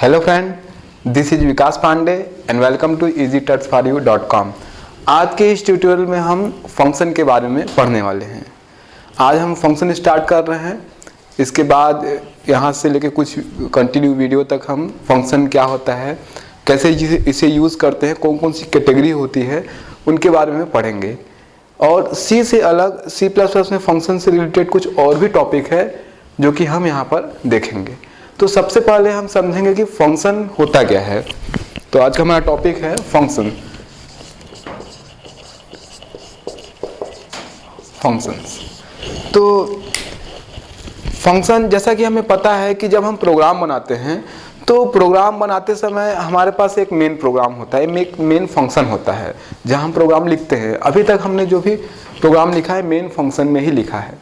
Hello friend, this is Vikas Pandey and welcome to easytutsforyou.com। आज के इस ट्यूटोरियल में हम फंक्शन के बारे में पढ़ने वाले हैं। आज हम फंक्शन स्टार्ट कर रहे हैं। इसके बाद यहाँ से लेके कुछ कंटिन्यू वीडियो तक हम फंक्शन क्या होता है, कैसे इसे यूज़ करते हैं, कौन कौन सी कैटेगरी होती है, उनके बारे में पढ़ेंगे। और सी से अलग C++ में फंक्शन से रिलेटेड कुछ और भी टॉपिक है जो कि हम यहाँ पर देखेंगे। तो सबसे पहले हम समझेंगे कि फंक्शन होता क्या है। तो आज का हमारा टॉपिक है फंक्शन। फंक्शंस। तो फंक्शन जैसा कि हमें पता है कि जब हम प्रोग्राम बनाते हैं तो प्रोग्राम बनाते समय हमारे पास एक मेन प्रोग्राम होता है, एक मेन फंक्शन होता है जहां हम प्रोग्राम लिखते हैं। अभी तक हमने जो भी प्रोग्राम लिखा है मेन फंक्शन में ही लिखा है।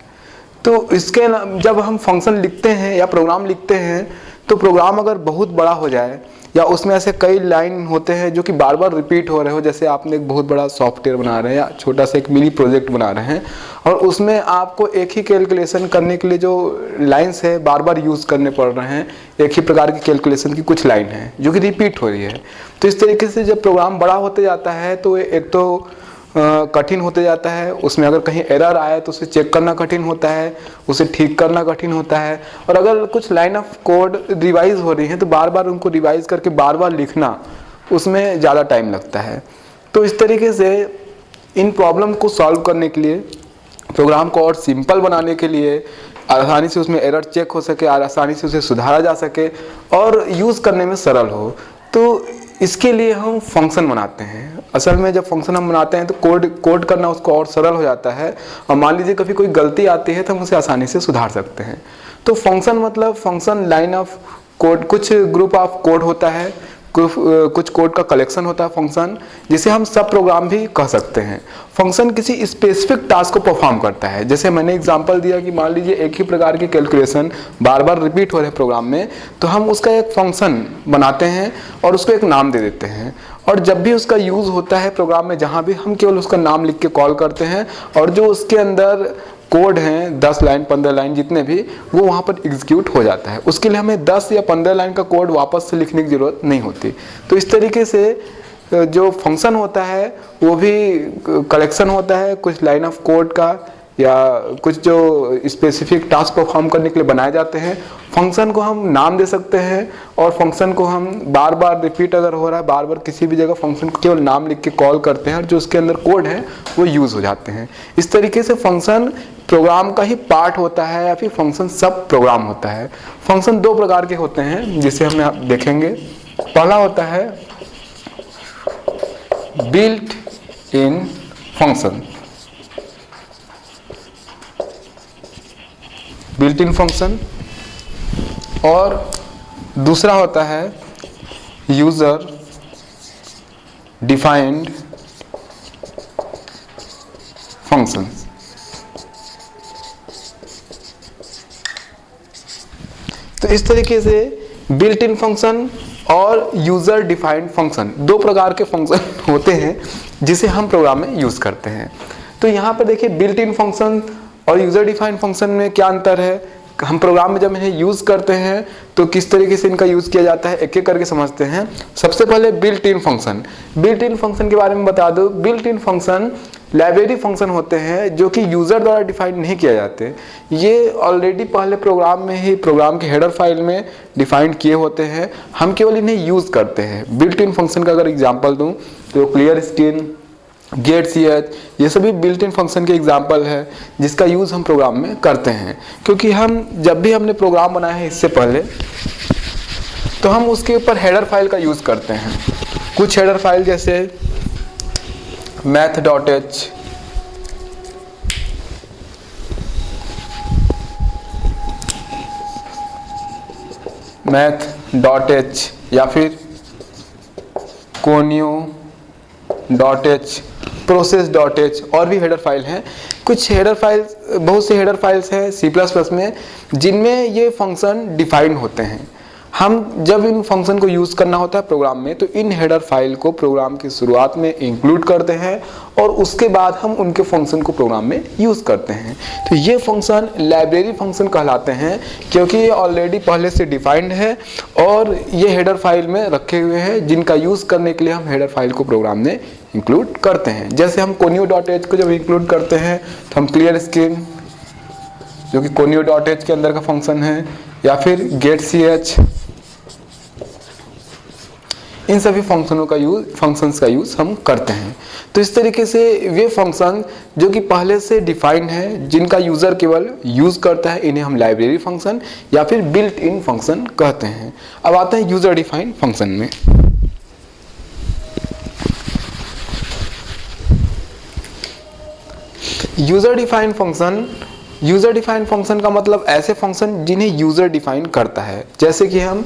तो इसके जब हम फंक्शन लिखते हैं या प्रोग्राम लिखते हैं तो प्रोग्राम अगर बहुत बड़ा हो जाए या उसमें ऐसे कई लाइन होते हैं जो कि बार बार रिपीट हो रहे हो, जैसे आपने एक बहुत बड़ा सॉफ्टवेयर बना रहे हैं या छोटा सा एक मिनी प्रोजेक्ट बना रहे हैं और उसमें आपको एक ही कैलकुलेशन करने के लिए जो लाइंस है बार बार यूज़ करने पड़ रहे हैं। एक ही प्रकार की कैलकुलेशन की कुछ लाइन है जो कि रिपीट हो रही है। तो इस तरीके से जब प्रोग्राम बड़ा होते जाता है तो एक तो कठिन होते जाता है। उसमें अगर कहीं एरर आए तो उसे चेक करना कठिन होता है, उसे ठीक करना कठिन होता है। और अगर कुछ लाइन ऑफ कोड रिवाइज हो रही है तो बार बार उनको रिवाइज करके बार बार लिखना, उसमें ज़्यादा टाइम लगता है। तो इस तरीके से इन प्रॉब्लम को सॉल्व करने के लिए, प्रोग्राम को और सिंपल बनाने के लिए, आसानी से उसमें एरर चेक हो सके, आसानी से उसे सुधारा जा सके और यूज़ करने में सरल हो, तो इसके लिए हम फंक्शन बनाते हैं। असल में जब फंक्शन हम बनाते हैं तो कोड करना उसको और सरल हो जाता है और मान लीजिए कभी कोई गलती आती है तो हम उसे आसानी से सुधार सकते हैं। तो फंक्शन मतलब फंक्शन लाइन ऑफ कोड, कुछ ग्रुप ऑफ कोड होता है, कुछ कोड का कलेक्शन होता है फंक्शन, जिसे हम सब प्रोग्राम भी कह सकते हैं। फंक्शन किसी स्पेसिफिक टास्क को परफॉर्म करता है। जैसे मैंने एग्जांपल दिया कि मान लीजिए एक ही प्रकार की कैलकुलेशन बार बार रिपीट हो रहे हैं प्रोग्राम में, तो हम उसका एक फंक्शन बनाते हैं और उसको एक नाम दे देते हैं। और जब भी उसका यूज़ होता है प्रोग्राम में, जहाँ भी हम केवल उसका नाम लिख के कॉल करते हैं और जो उसके अंदर कोड हैं 10 लाइन 15 लाइन जितने भी, वो वहाँ पर एग्जीक्यूट हो जाता है। उसके लिए हमें 10 या 15 लाइन का कोड वापस से लिखने की ज़रूरत नहीं होती। तो इस तरीके से जो फंक्शन होता है वो भी कलेक्शन होता है कुछ लाइन ऑफ कोड का या कुछ जो स्पेसिफिक टास्क परफॉर्म करने के लिए बनाए जाते हैं। फंक्शन को हम नाम दे सकते हैं और फंक्शन को हम बार बार रिपीट अगर हो रहा है, बार बार किसी भी जगह फंक्शन को केवल नाम लिख के कॉल करते हैं और जो उसके अंदर कोड है वो यूज़ हो जाते हैं। इस तरीके से फंक्शन प्रोग्राम का ही पार्ट होता है या फिर फंक्शन सब प्रोग्राम होता है। फंक्शन दो प्रकार के होते हैं जिसे हम आप देखेंगे। पहला होता है built in function, built in function, और दूसरा होता है यूजर डिफाइंड फंक्शन। तो इस तरीके से बिल्ट इन फंक्शन और यूजर डिफाइंड फंक्शन दो प्रकार के फंक्शन होते हैं जिसे हम प्रोग्राम में यूज करते हैं। तो यहाँ पर देखिए बिल्ट इन फंक्शन और यूजर डिफाइंड फंक्शन में क्या अंतर है। हम प्रोग्राम में जब इन्हें यूज़ करते हैं तो किस तरीके से इनका यूज़ किया जाता है, एक एक करके समझते हैं। सबसे पहले built in function. Built in function के बारे में बता दो। Built in function library function होते हैं जो कि यूज़र द्वारा डिफाइन नहीं किया जाते। ये ऑलरेडी पहले प्रोग्राम में ही, प्रोग्राम के हेडर फाइल में डिफाइन किए होते हैं, हम केवल इन्हें यूज़ करते हैं। बिल्ट इन फंक्शन का अगर एग्जाम्पल दूँ तो क्लियर स्क्रीन, गेट ch, ये सभी बिल्ट इन फंक्शन के एग्जाम्पल है जिसका यूज़ हम प्रोग्राम में करते हैं। क्योंकि हम जब भी हमने प्रोग्राम बनाया है इससे पहले तो हम उसके ऊपर हेडर फाइल का यूज़ करते हैं। कुछ हेडर फाइल जैसे math.h, math.h या फिर conio.h, process.h और भी हेडर फाइल हैं। कुछ हेडर फाइल, बहुत से हेडर फाइल्स हैं C++ में जिनमें ये फंक्शन डिफाइंड होते हैं। हम जब इन फंक्शन को यूज़ करना होता है प्रोग्राम में, तो इन हेडर फाइल को प्रोग्राम की शुरुआत में इंक्लूड करते हैं और उसके बाद हम उनके फंक्शन को प्रोग्राम में यूज़ करते हैं। तो ये फंक्शन लाइब्रेरी फंक्शन कहलाते हैं, क्योंकि ये ऑलरेडी पहले से डिफाइंड है और ये हेडर फाइल में रखे हुए हैं, जिनका यूज़ करने के लिए हम हेडर फाइल को प्रोग्राम में इंक्लूड करते हैं। जैसे हम conio.h को जब इंक्लूड करते हैं तो हम क्लियर स्क्रीन, जो कि conio.h के अंदर का फंक्शन है, या फिर getch, इन सभी फंक्शंस का यूज़ हम करते हैं। तो इस तरीके से वे फंक्शन जो कि पहले से डिफाइंड है, जिनका यूज़र केवल यूज़ करता है, इन्हें हम लाइब्रेरी फंक्शन या फिर बिल्ट इन फंक्शन कहते हैं। अब आते हैं यूज़र डिफाइंड फंक्शन में। यूज़र डिफाइंड फंक्शन का मतलब ऐसे फंक्शन जिन्हें यूज़र डिफाइन करता है। जैसे कि हम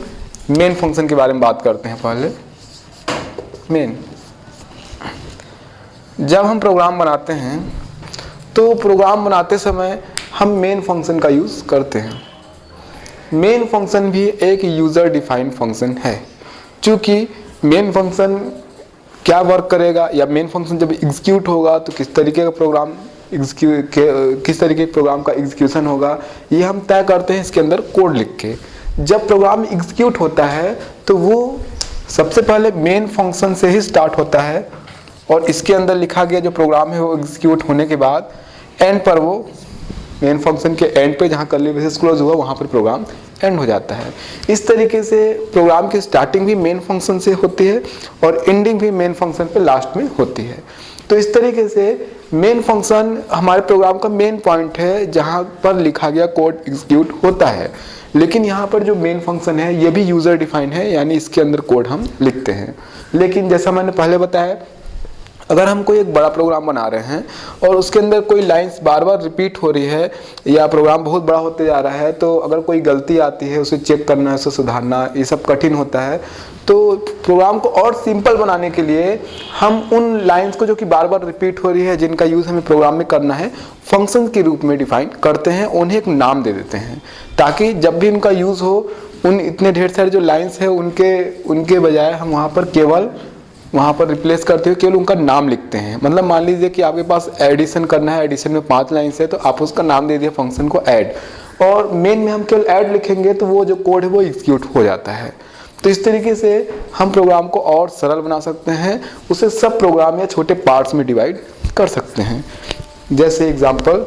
मेन फंक्शन के बारे में बात करते हैं। पहले मेन, जब हम प्रोग्राम बनाते हैं तो प्रोग्राम बनाते समय हम मेन फंक्शन का यूज़ करते हैं। मेन फंक्शन भी एक यूज़र डिफाइंड फंक्शन है। चूँकि मेन फंक्शन क्या वर्क करेगा, या मेन फंक्शन जब एग्जीक्यूट होगा तो किस तरीके का प्रोग्राम का एग्जीक्यूशन होगा, ये हम तय करते हैं इसके अंदर कोड लिख के। जब प्रोग्राम एग्जीक्यूट होता है तो वो सबसे पहले मेन फंक्शन से ही स्टार्ट होता है और इसके अंदर लिखा गया जो प्रोग्राम है वो एग्जीक्यूट होने के बाद एंड पर, वो मेन फंक्शन के एंड पे जहाँ कर्ली ब्रेसेस क्लोज हुआ वहाँ पर प्रोग्राम एंड हो जाता है। इस तरीके से प्रोग्राम की स्टार्टिंग भी मेन फंक्शन से होती है और एंडिंग भी मेन फंक्शन पे लास्ट में होती है। तो इस तरीके से मेन फंक्शन हमारे प्रोग्राम का मेन पॉइंट है, जहाँ पर लिखा गया कोड एग्जीक्यूट होता है। लेकिन यहाँ पर जो मेन फंक्शन है ये भी यूज़र डिफाइन है, यानी इसके अंदर कोड हम लिखते हैं। लेकिन जैसा मैंने पहले बताया, अगर हम कोई एक बड़ा प्रोग्राम बना रहे हैं और उसके अंदर कोई लाइंस बार बार रिपीट हो रही है या प्रोग्राम बहुत बड़ा होते जा रहा है, तो अगर कोई गलती आती है उसे चेक करना, उसे सुधारना, ये सब कठिन होता है। तो प्रोग्राम को और सिंपल बनाने के लिए हम उन लाइंस को जो कि बार बार रिपीट हो रही है, जिनका यूज़ हमें प्रोग्राम में करना है, फंक्शन के रूप में डिफाइन करते हैं, उन्हें एक नाम दे देते हैं, ताकि जब भी उनका यूज़ हो, उन इतने ढेर सारे जो लाइंस है उनके बजाय हम वहाँ पर रिप्लेस करते हुए केवल उनका नाम लिखते हैं। मतलब मान लीजिए कि आपके पास एडिशन करना है, एडिशन में 5 लाइन्स है, तो आप उसका नाम दे दिए फंक्शन को ऐड, और मेन में हम केवल ऐड लिखेंगे तो वो जो कोड है वो एग्जीक्यूट हो जाता है। तो इस तरीके से हम प्रोग्राम को और सरल बना सकते हैं, उसे सब प्रोग्राम या छोटे पार्ट्स में डिवाइड कर सकते हैं। जैसे एग्जांपल,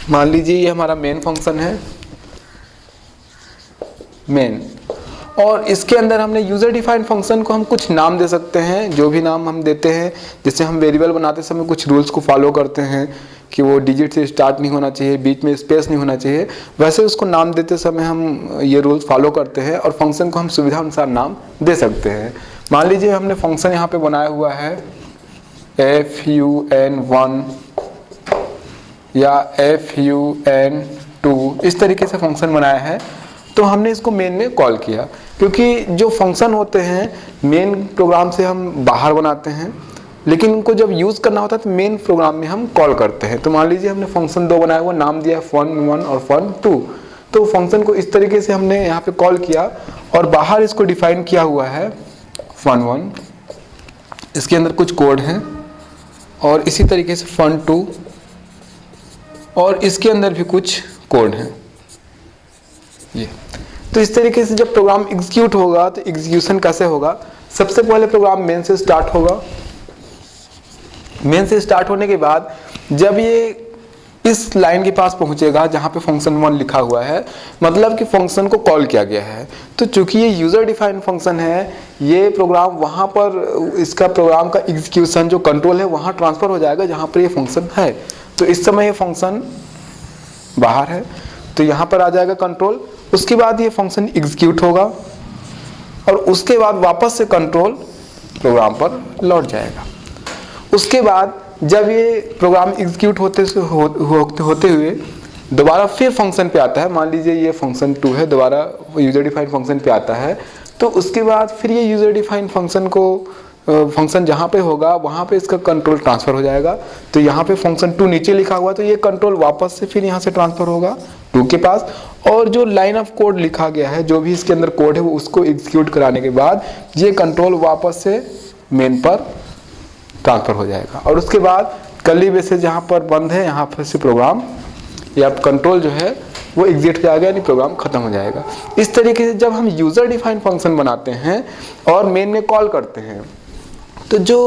मान लीजिए ये हमारा मेन फंक्शन है मेन, और इसके अंदर हमने यूज़र डिफाइंड फंक्शन को हम कुछ नाम दे सकते हैं। जो भी नाम हम देते हैं, जैसे हम वेरिएबल बनाते समय कुछ रूल्स को फॉलो करते हैं कि वो डिजिट से स्टार्ट नहीं होना चाहिए, बीच में स्पेस नहीं होना चाहिए, वैसे उसको नाम देते समय हम ये रूल्स फॉलो करते हैं और फंक्शन को हम सुविधा अनुसार नाम दे सकते हैं। मान लीजिए हमने फंक्शन यहाँ पे बनाया हुआ है fun1 या fun2, इस तरीके से फंक्शन बनाया है। तो हमने इसको मेन में कॉल किया, क्योंकि जो फंक्शन होते हैं मेन प्रोग्राम से हम बाहर बनाते हैं, लेकिन उनको जब यूज़ करना होता है तो मेन प्रोग्राम में हम कॉल करते हैं। तो मान लीजिए हमने फंक्शन 2 बनाया हुआ, नाम दिया fun1 और fun2, तो फंक्शन को इस तरीके से हमने यहाँ पे कॉल किया और बाहर इसको डिफाइन किया हुआ है fun1, इसके अंदर कुछ कोड हैं, और इसी तरीके से fun2, और इसके अंदर भी कुछ कोड हैं ये। तो इस तरीके से जब प्रोग्राम एग्जीक्यूट होगा तो एग्जीक्यूशन कैसे होगा, सबसे पहले प्रोग्राम मेन से स्टार्ट होगा। मेन से स्टार्ट होने के बाद जब ये इस लाइन के पास पहुंचेगा जहां पे fun1 लिखा हुआ है, मतलब कि फंक्शन को कॉल किया गया है। तो चूंकि ये यूज़र डिफाइंड फंक्शन है, ये प्रोग्राम वहां पर, इसका प्रोग्राम का एग्जीक्यूशन जो कंट्रोल है वहां ट्रांसफ़र हो जाएगा जहां पर ये फंक्शन है। तो इस समय ये फंक्शन बाहर है, तो यहाँ पर आ जाएगा कंट्रोल। उसके बाद ये फंक्शन एग्जीक्यूट होगा और उसके बाद वापस से कंट्रोल प्रोग्राम पर लौट जाएगा। उसके बाद जब ये प्रोग्राम एग्जीक्यूट होते हुए दोबारा फिर फंक्शन पे आता है, मान लीजिए ये fun2 है, दोबारा यूजर डिफाइंड फंक्शन पे आता है, तो उसके बाद फिर ये यूज़र डिफाइंड फंक्शन को फंक्शन जहाँ पे होगा वहाँ पे इसका कंट्रोल ट्रांसफ़र हो जाएगा। तो यहाँ पे फंक्शन 2 नीचे लिखा हुआ, तो ये कंट्रोल वापस से फिर यहाँ से ट्रांसफ़र होगा 2 के पास, और जो लाइन ऑफ कोड लिखा गया है, जो भी इसके अंदर कोड है, वो उसको एग्जीक्यूट कराने के बाद ये कंट्रोल वापस से मेन पर ट्रांसफ़र हो जाएगा। और उसके बाद कर्ली ब्रेसेस जहाँ पर बंद है, यहाँ पर से प्रोग्राम या कंट्रोल जो है वो एग्जिट हो जाएगा, यानी प्रोग्राम खत्म हो जाएगा। इस तरीके से जब हम यूज़र डिफाइंड फंक्शन बनाते हैं और मेन में कॉल करते हैं, तो जो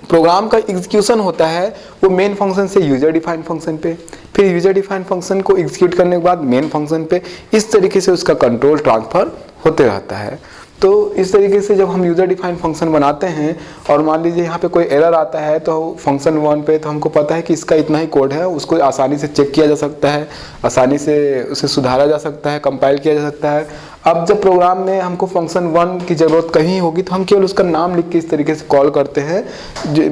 प्रोग्राम का एग्जीक्यूशन होता है वो मेन फंक्शन से यूज़र डिफाइंड फंक्शन पे, फिर यूज़र डिफाइंड फंक्शन को एग्जीक्यूट करने के बाद मेन फंक्शन पे, इस तरीके से उसका कंट्रोल ट्रांसफ़र होते रहता है। तो इस तरीके से जब हम यूज़र डिफाइंड फंक्शन बनाते हैं और मान लीजिए यहाँ पे कोई एरर आता है तो फंक्शन 1 पे, तो हमको पता है कि इसका इतना ही कोड है, उसको आसानी से चेक किया जा सकता है, आसानी से उसे सुधारा जा सकता है, कंपाइल किया जा सकता है। अब जब प्रोग्राम में हमको फंक्शन 1 की ज़रूरत कहीं होगी तो हम केवल उसका नाम लिख के इस तरीके से कॉल करते हैं,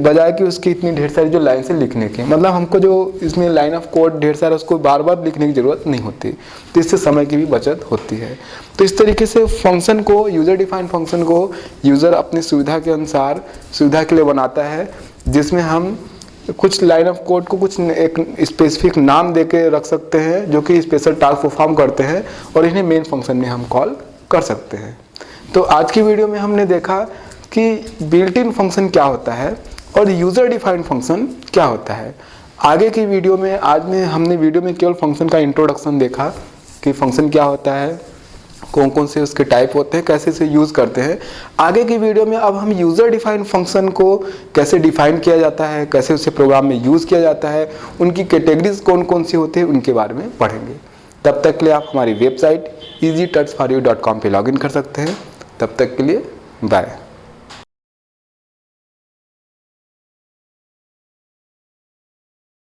बजाय कि उसकी इतनी ढेर सारी जो लाइन से लिखने की, मतलब हमको जो इसमें लाइन ऑफ कोड ढेर सारा उसको बार बार लिखने की ज़रूरत नहीं होती, तो इससे समय की भी बचत होती है। तो इस तरीके से फंक्शन को, यूज़र डिफाइंड फंक्शन को यूज़र अपनी सुविधा के अनुसार सुविधा के लिए बनाता है, जिसमें हम कुछ लाइन ऑफ कोड को कुछ एक स्पेसिफिक नाम देके रख सकते हैं जो कि स्पेशल टास्क परफॉर्म करते हैं, और इन्हें मेन फंक्शन में हम कॉल कर सकते हैं। तो आज की वीडियो में हमने देखा कि बिल्ट इन फंक्शन क्या होता है और यूज़र डिफाइंड फंक्शन क्या होता है। आगे की वीडियो में, हमने वीडियो में केवल फंक्शन का इंट्रोडक्शन देखा कि फंक्शन क्या होता है, कौन कौन से उसके टाइप होते हैं, कैसे इसे यूज़ करते हैं। आगे की वीडियो में अब हम यूज़र डिफाइंड फंक्शन को कैसे डिफाइन किया जाता है, कैसे उसे प्रोग्राम में यूज़ किया जाता है, उनकी कैटेगरीज कौन कौन सी होती है, उनके बारे में पढ़ेंगे। तब तक के लिए आप हमारी वेबसाइट easytutsforyou.com पे लॉगिन कर सकते हैं। तब तक के लिए बाय।